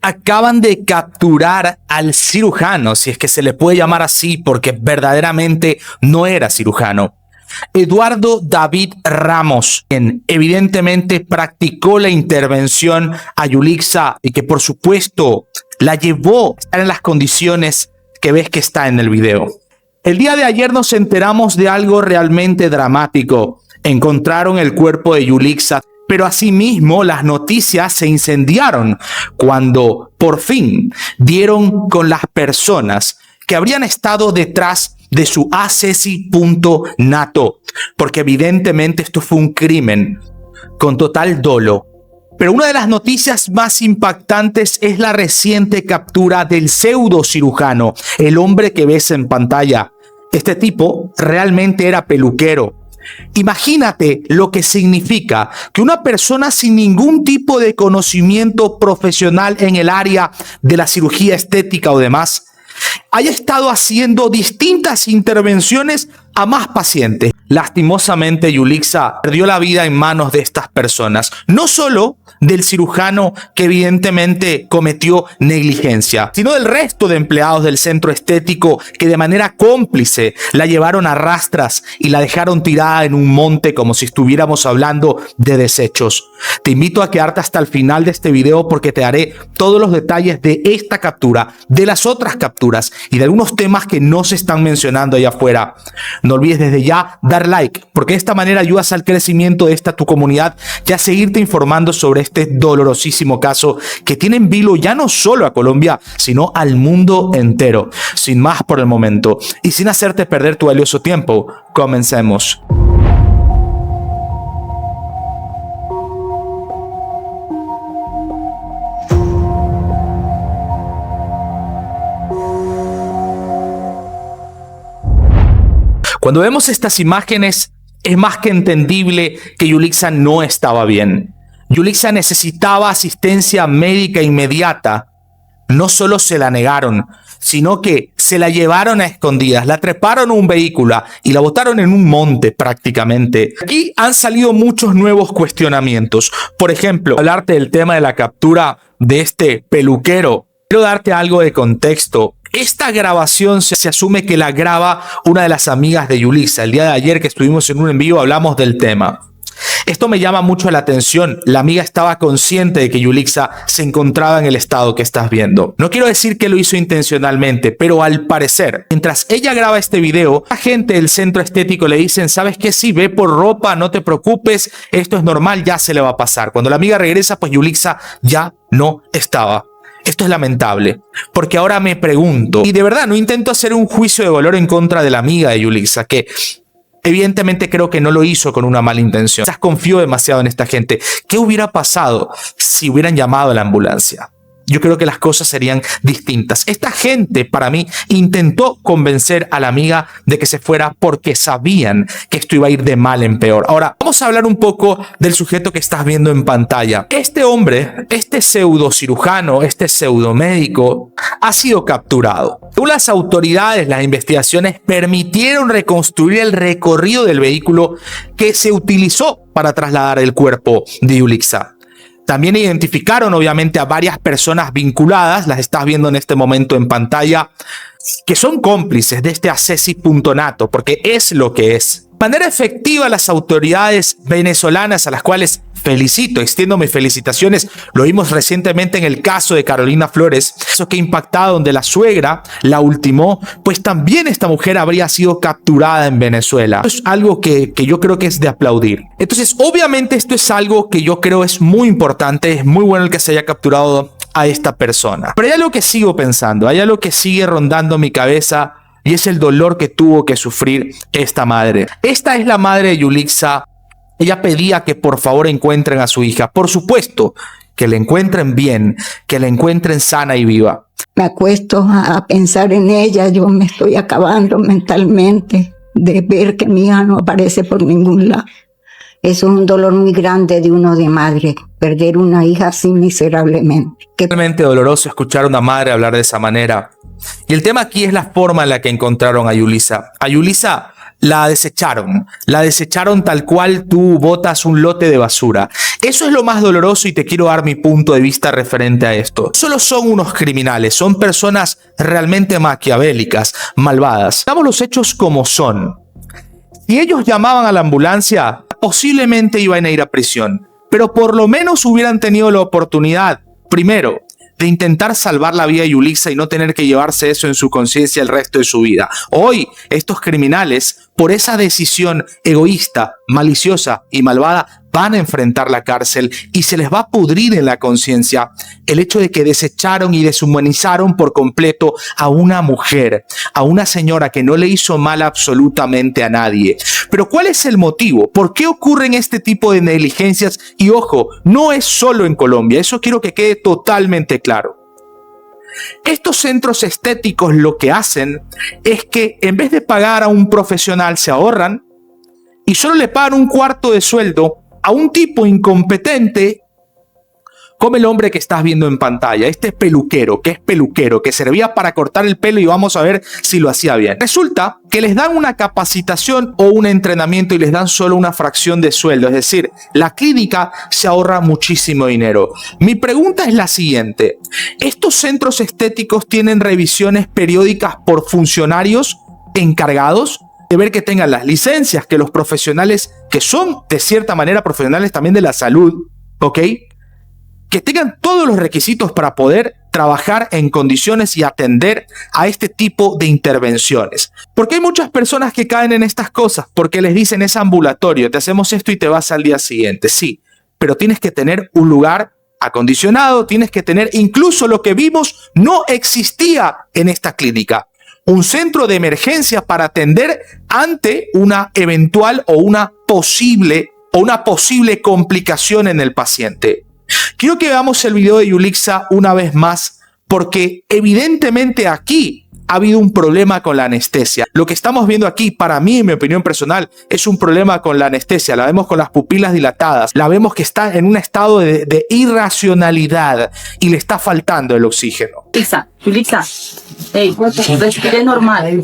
Acaban de capturar al cirujano, si es que se le puede llamar así, porque verdaderamente no era cirujano. Eduardo David Ramos, quien evidentemente practicó la intervención a Yulixa y que por supuesto la llevó a estar en las condiciones que ves que está en el video. El día de ayer nos enteramos de algo realmente dramático. Encontraron el cuerpo de Yulixa, pero asimismo las noticias se incendiaron cuando por fin dieron con las personas que habrían estado detrás de su asesi.nato, porque evidentemente esto fue un crimen con total dolo. Pero una de las noticias más impactantes es la reciente captura del pseudo cirujano, el hombre que ves en pantalla. Este tipo realmente era peluquero. Imagínate lo que significa que una persona sin ningún tipo de conocimiento profesional en el área de la cirugía estética o demás haya estado haciendo distintas intervenciones a más pacientes. Lastimosamente, Yulixa perdió la vida en manos de estas personas, no solo del cirujano que evidentemente cometió negligencia, sino del resto de empleados del centro estético que de manera cómplice la llevaron a rastras y la dejaron tirada en un monte como si estuviéramos hablando de desechos. Te invito a quedarte hasta el final de este video porque te daré todos los detalles de esta captura, de las otras capturas y de algunos temas que no se están mencionando allá afuera. No olvides desde ya dar like, porque de esta manera ayudas al crecimiento de esta tu comunidad y a seguirte informando sobre este dolorosísimo caso que tiene en vilo ya no solo a Colombia, sino al mundo entero. Sin más por el momento y sin hacerte perder tu valioso tiempo, comencemos. Cuando vemos estas imágenes, es más que entendible que Yulixa no estaba bien. Yulixa necesitaba asistencia médica inmediata. No solo se la negaron, sino que se la llevaron a escondidas, la treparon a un vehículo y la botaron en un monte prácticamente. Aquí han salido muchos nuevos cuestionamientos. Por ejemplo, hablarte del tema de la captura de este peluquero. Quiero darte algo de contexto. Esta grabación se asume que la graba una de las amigas de Yulixa. El día de ayer que estuvimos en un en vivo hablamos del tema. Esto me llama mucho la atención. La amiga estaba consciente de que Yulixa se encontraba en el estado que estás viendo. No quiero decir que lo hizo intencionalmente, pero al parecer, mientras ella graba este video, la gente del centro estético le dicen, ¿sabes qué? Sí, ve por ropa, no te preocupes, esto es normal, ya se le va a pasar. Cuando la amiga regresa, pues Yulixa ya no estaba. Esto es lamentable, porque ahora me pregunto, y de verdad no intento hacer un juicio de valor en contra de la amiga de Yulixa, que evidentemente creo que no lo hizo con una mala intención. Quizás confío demasiado en esta gente. ¿Qué hubiera pasado si hubieran llamado a la ambulancia? Yo creo que las cosas serían distintas. Esta gente, para mí, intentó convencer a la amiga de que se fuera porque sabían que esto iba a ir de mal en peor. Ahora, vamos a hablar un poco del sujeto que estás viendo en pantalla. Este hombre, este pseudo cirujano, este pseudo médico, ha sido capturado. Según las autoridades, las investigaciones permitieron reconstruir el recorrido del vehículo que se utilizó para trasladar el cuerpo de Yulixa. También identificaron obviamente a varias personas vinculadas, las estás viendo en este momento en pantalla, que son cómplices de este asesi.nato, porque es lo que es. De manera efectiva, las autoridades venezolanas, a las cuales felicito, extiendo mis felicitaciones, lo vimos recientemente en el caso de Carolina Flores, eso que ha impactado donde la suegra la ultimó, pues también esta mujer habría sido capturada en Venezuela. Esto es algo que yo creo que es de aplaudir. Entonces, obviamente esto es algo que yo creo es muy importante, es muy bueno el que se haya capturado a esta persona. Pero hay algo que sigo pensando, hay algo que sigue rondando mi cabeza y es el dolor que tuvo que sufrir esta madre. Esta es la madre de Yulixa. Ella pedía que por favor encuentren a su hija. Por supuesto, que la encuentren bien, que la encuentren sana y viva. Me acuesto a pensar en ella, yo me estoy acabando mentalmente de ver que mi hija no aparece por ningún lado. Eso es un dolor muy grande de uno de madre, perder una hija así miserablemente. Es realmente doloroso escuchar a una madre hablar de esa manera. Y el tema aquí es la forma en la que encontraron a Yulixa. A Yulixa la desecharon tal cual tú botas un lote de basura. Eso es lo más doloroso y te quiero dar mi punto de vista referente a esto. Solo son unos criminales, son personas realmente maquiavélicas, malvadas. Damos los hechos como son. Si ellos llamaban a la ambulancia, posiblemente iban a ir a prisión, pero por lo menos hubieran tenido la oportunidad, primero, de intentar salvar la vida de Yulixa y no tener que llevarse eso en su conciencia el resto de su vida. Hoy, estos criminales, por esa decisión egoísta, maliciosa y malvada, van a enfrentar la cárcel y se les va a pudrir en la conciencia el hecho de que desecharon y deshumanizaron por completo a una mujer, a una señora que no le hizo mal absolutamente a nadie. Pero ¿cuál es el motivo? ¿Por qué ocurren este tipo de negligencias? Y ojo, no es solo en Colombia, eso quiero que quede totalmente claro. Estos centros estéticos lo que hacen es que en vez de pagar a un profesional se ahorran y solo le pagan un cuarto de sueldo a un tipo incompetente como el hombre que estás viendo en pantalla, este peluquero, que servía para cortar el pelo y vamos a ver si lo hacía bien. Resulta que les dan una capacitación o un entrenamiento y les dan solo una fracción de sueldo, es decir, la clínica se ahorra muchísimo dinero. Mi pregunta es la siguiente: ¿estos centros estéticos tienen revisiones periódicas por funcionarios encargados de ver que tengan las licencias, que los profesionales, que son de cierta manera profesionales también de la salud, ¿ok?, que tengan todos los requisitos para poder trabajar en condiciones y atender a este tipo de intervenciones? Porque hay muchas personas que caen en estas cosas porque les dicen es ambulatorio, te hacemos esto y te vas al día siguiente. Sí, pero tienes que tener un lugar acondicionado, tienes que tener, incluso lo que vimos no existía en esta clínica, un centro de emergencia para atender ante una eventual o una posible complicación en el paciente. Quiero que veamos el video de Yulixa una vez más, porque evidentemente aquí ha habido un problema con la anestesia. Lo que estamos viendo aquí, para mí, en mi opinión personal, es un problema con la anestesia. La vemos con las pupilas dilatadas, la vemos que está en un estado de irracionalidad y le está faltando el oxígeno. Yulixa, respire normal.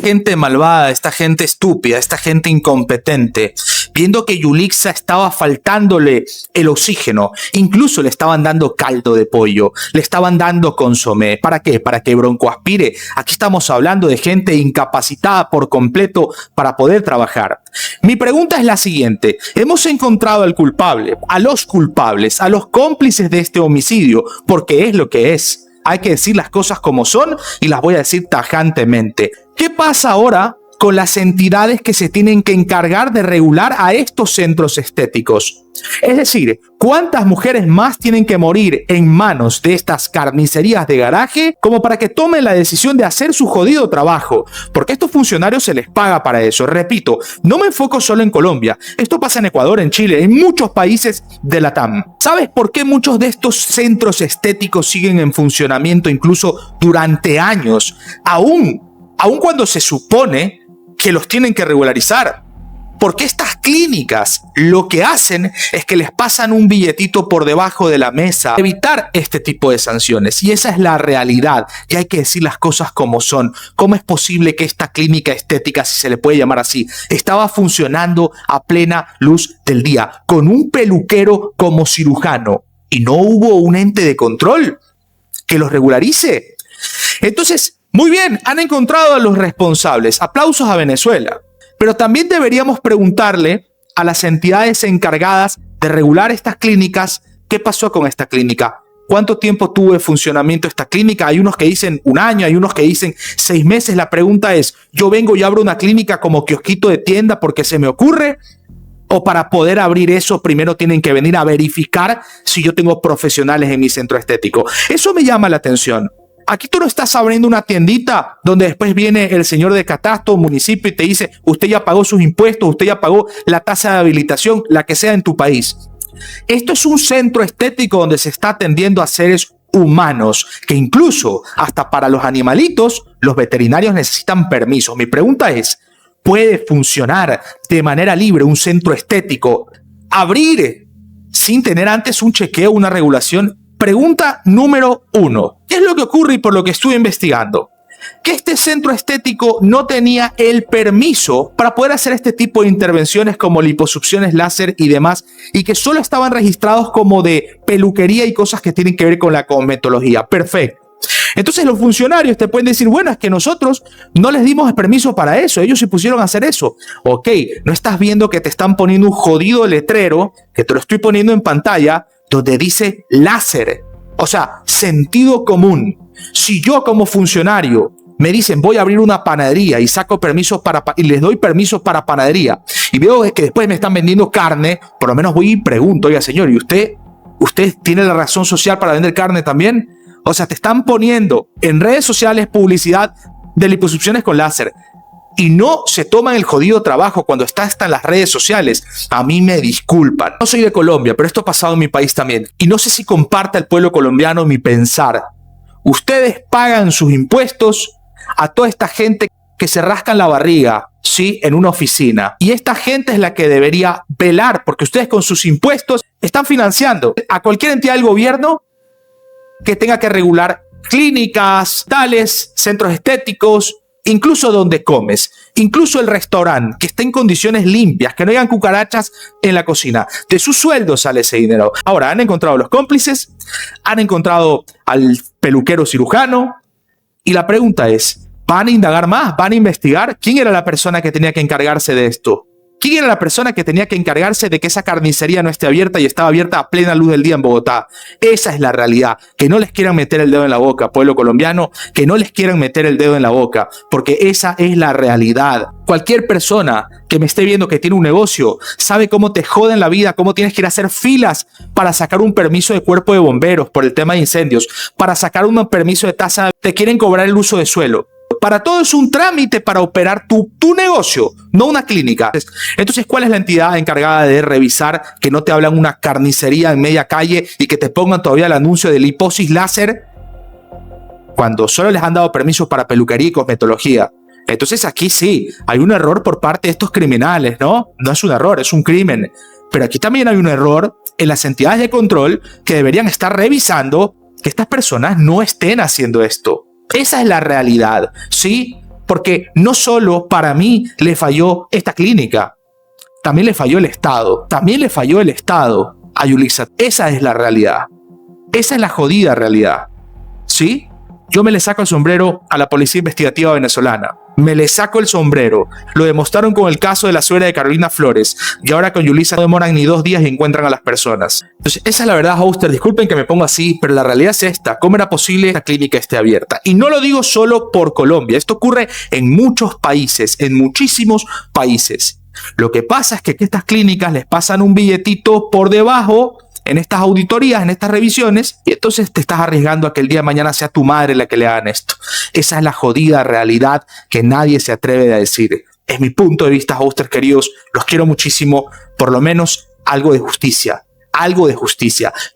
Gente malvada, esta gente estúpida, esta gente incompetente, viendo que Yulixa estaba faltándole el oxígeno, incluso le estaban dando caldo de pollo, le estaban dando consomé. ¿Para qué? Para que broncoaspire. Aquí estamos hablando de gente incapacitada por completo para poder trabajar. Mi pregunta es la siguiente: hemos encontrado al culpable, a los culpables, a los cómplices de este homicidio, porque es lo que es. Hay que decir las cosas como son y las voy a decir tajantemente. ¿Qué pasa ahora con las entidades que se tienen que encargar de regular a estos centros estéticos? Es decir, ¿cuántas mujeres más tienen que morir en manos de estas carnicerías de garaje como para que tomen la decisión de hacer su jodido trabajo? Porque a estos funcionarios se les paga para eso. Repito, no me enfoco solo en Colombia. Esto pasa en Ecuador, en Chile, en muchos países de Latam. ¿Sabes por qué muchos de estos centros estéticos siguen en funcionamiento incluso durante años? Aún cuando se supone que los tienen que regularizar. Porque estas clínicas lo que hacen es que les pasan un billetito por debajo de la mesa, evitar este tipo de sanciones. Y esa es la realidad, y hay que decir las cosas como son. ¿Cómo es posible que esta clínica estética, si se le puede llamar así, estaba funcionando a plena luz del día, con un peluquero como cirujano, y no hubo un ente de control que los regularice? Entonces, muy bien, han encontrado a los responsables. Aplausos a Venezuela. Pero también deberíamos preguntarle a las entidades encargadas de regular estas clínicas, ¿qué pasó con esta clínica? ¿Cuánto tiempo tuvo de funcionamiento esta clínica? Hay unos que dicen 1 año, hay unos que dicen 6 meses. La pregunta es, ¿yo vengo y abro una clínica como kiosquito de tienda porque se me ocurre? ¿O para poder abrir eso primero tienen que venir a verificar si yo tengo profesionales en mi centro estético? Eso me llama la atención. Aquí tú no estás abriendo una tiendita donde después viene el señor de catastro, municipio y te dice, usted ya pagó sus impuestos, usted ya pagó la tasa de habilitación, la que sea en tu país. Esto es un centro estético donde se está atendiendo a seres humanos, que incluso hasta para los animalitos, los veterinarios necesitan permiso. Mi pregunta es, ¿puede funcionar de manera libre un centro estético? ¿Abrir sin tener antes un chequeo, una regulación? Pregunta número 1. ¿Qué es lo que ocurre y por lo que estuve investigando? que este centro estético no tenía el permiso para poder hacer este tipo de intervenciones como liposucciones láser y demás, y que solo estaban registrados como de peluquería y cosas que tienen que ver con la cosmetología. Perfecto. Entonces los funcionarios te pueden decir, bueno, es que nosotros no les dimos permiso para eso, ellos se pusieron a hacer eso. Ok, no estás viendo que te están poniendo un jodido letrero, que te lo estoy poniendo en pantalla, donde dice láser. O sea, sentido común. Si yo como funcionario me dicen voy a abrir una panadería y saco permisos y les doy permisos para panadería y veo que después me están vendiendo carne, por lo menos voy y pregunto, oiga señor, ¿y usted tiene la razón social para vender carne también? O sea, te están poniendo en redes sociales publicidad de liposucciones con láser y no se toman el jodido trabajo cuando está hasta en las redes sociales. A mí me disculpan. No soy de Colombia, pero esto ha pasado en mi país también. Y no sé si comparta el pueblo colombiano mi pensar. Ustedes pagan sus impuestos a toda esta gente que se rascan la barriga, ¿sí? En una oficina. Y esta gente es la que debería velar, porque ustedes con sus impuestos están financiando a cualquier entidad del gobierno que tenga que regular clínicas, tales, centros estéticos, incluso donde comes, incluso el restaurante, que esté en condiciones limpias, que no hayan cucarachas en la cocina. De su sueldo sale ese dinero. Ahora, han encontrado los cómplices, han encontrado al peluquero cirujano, y la pregunta es, ¿van a indagar más? ¿Van a investigar? ¿Quién era la persona que tenía que encargarse de esto? ¿Quién era la persona que tenía que encargarse de que esa carnicería no esté abierta y estaba abierta a plena luz del día en Bogotá? Esa es la realidad. Que no les quieran meter el dedo en la boca, pueblo colombiano, que no les quieran meter el dedo en la boca, porque esa es la realidad. Cualquier persona que me esté viendo que tiene un negocio sabe cómo te joden la vida, cómo tienes que ir a hacer filas para sacar un permiso de cuerpo de bomberos por el tema de incendios, para sacar un permiso de tasa, te quieren cobrar el uso de suelo. Para todo es un trámite para operar tu negocio, no una clínica. Entonces, ¿cuál es la entidad encargada de revisar que no te hablan una carnicería en media calle y que te pongan todavía el anuncio de liposis láser cuando solo les han dado permisos para peluquería y cosmetología? Entonces aquí sí, hay un error por parte de estos criminales, ¿no? No es un error, es un crimen. Pero aquí también hay un error en las entidades de control que deberían estar revisando que estas personas no estén haciendo esto. Esa es la realidad, ¿sí? Porque no solo para mí le falló esta clínica, también le falló el Estado. También le falló el Estado a Yulixa. Esa es la realidad. Esa es la jodida realidad, ¿sí? Yo me le saco el sombrero a la Policía Investigativa venezolana. Me le saco el sombrero. Lo demostraron con el caso de la suegra de Carolina Flores. Y ahora con Yulixa no demoran ni 2 días y encuentran a las personas. Entonces, esa es la verdad, Hoster. Disculpen que me ponga así, pero la realidad es esta. ¿Cómo era posible que la clínica esté abierta? Y no lo digo solo por Colombia. Esto ocurre en muchos países, en muchísimos países. Lo que pasa es que estas clínicas les pasan un billetito por debajo en estas auditorías, en estas revisiones, y entonces te estás arriesgando a que el día de mañana sea tu madre la que le hagan esto. Esa es la jodida realidad que nadie se atreve a decir. Es mi punto de vista, hosters queridos, los quiero muchísimo, por lo menos algo de justicia,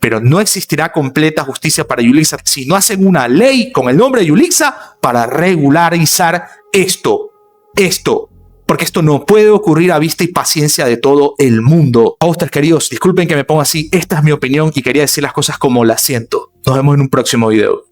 pero no existirá completa justicia para Yulixa si no hacen una ley con el nombre de Yulixa para regularizar esto. Porque esto no puede ocurrir a vista y paciencia de todo el mundo. Hosters queridos, disculpen que me ponga así, esta es mi opinión y quería decir las cosas como las siento. Nos vemos en un próximo video.